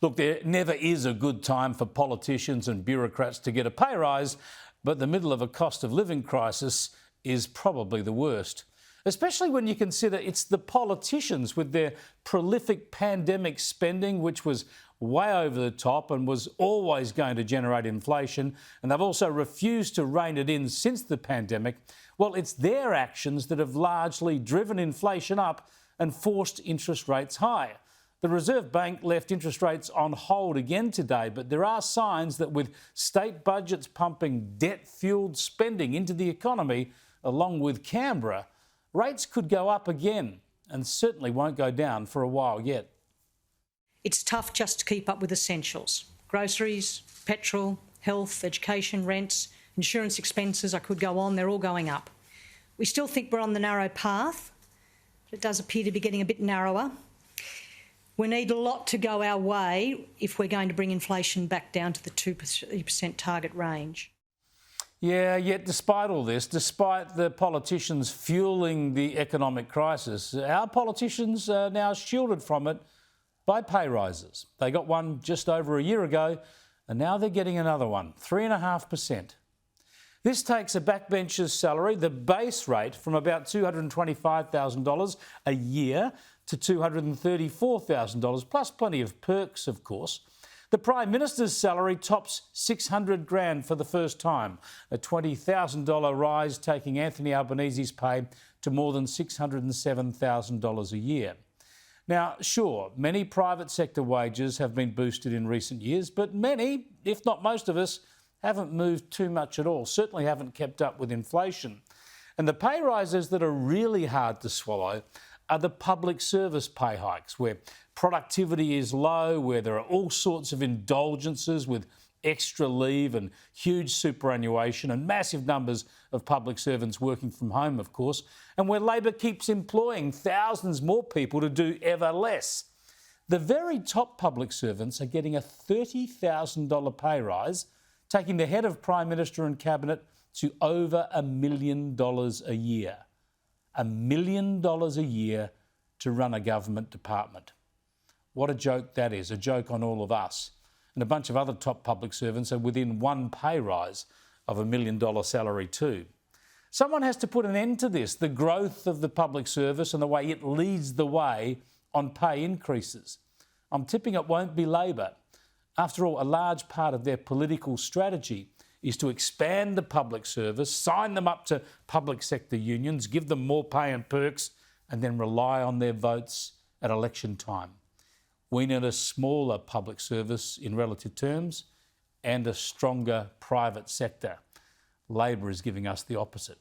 Look, there never is a good time for politicians and bureaucrats to get a pay rise, but the middle of a cost of living crisis is probably the worst. Especially when you consider it's the politicians with their prolific pandemic spending, which was way over the top and was always going to generate inflation, and they've also refused to rein it in since the pandemic. Well, it's their actions that have largely driven inflation up and forced interest rates higher. The Reserve Bank left interest rates on hold again today, but there are signs that with state budgets pumping debt-fuelled spending into the economy, along with Canberra, rates could go up again and certainly won't go down for a while yet. It's tough just to keep up with essentials. Groceries, petrol, health, education, rents, insurance expenses, I could go on, they're all going up. We still think we're on the narrow path, but it does appear to be getting a bit narrower. We need a lot to go our way if we're going to bring inflation back down to the 2% target range. Yeah, yet despite all this, despite the politicians fueling the economic crisis, our politicians are now shielded from it by pay rises. They got one just over a year ago, and now they're getting another one, 3.5%. This takes a backbencher's salary, the base rate, from about $225,000 a year to $234,000, plus plenty of perks, of course. The Prime Minister's salary tops $600,000 for the first time, a $20,000 rise taking Anthony Albanese's pay to more than $607,000 a year. Now, sure, many private sector wages have been boosted in recent years, but many, if not most of us, haven't moved too much at all, certainly haven't kept up with inflation. And the pay rises that are really hard to swallow are the public service pay hikes, where productivity is low, where there are all sorts of indulgences with extra leave and huge superannuation and massive numbers of public servants working from home, of course, and where Labor keeps employing thousands more people to do ever less. The very top public servants are getting a $30,000 pay rise, taking the head of Prime Minister and Cabinet to over $1 million a year. $1 million a year to run a government department. What a joke that is, a joke on all of us. And a bunch of other top public servants are within one pay rise of $1 million salary too. Someone has to put an end to this, the growth of the public service and the way it leads the way on pay increases. I'm tipping it won't be Labor. After all, a large part of their political strategy is to expand the public service, sign them up to public sector unions, give them more pay and perks, and then rely on their votes at election time. We need a smaller public service in relative terms and a stronger private sector. Labor is giving us the opposite.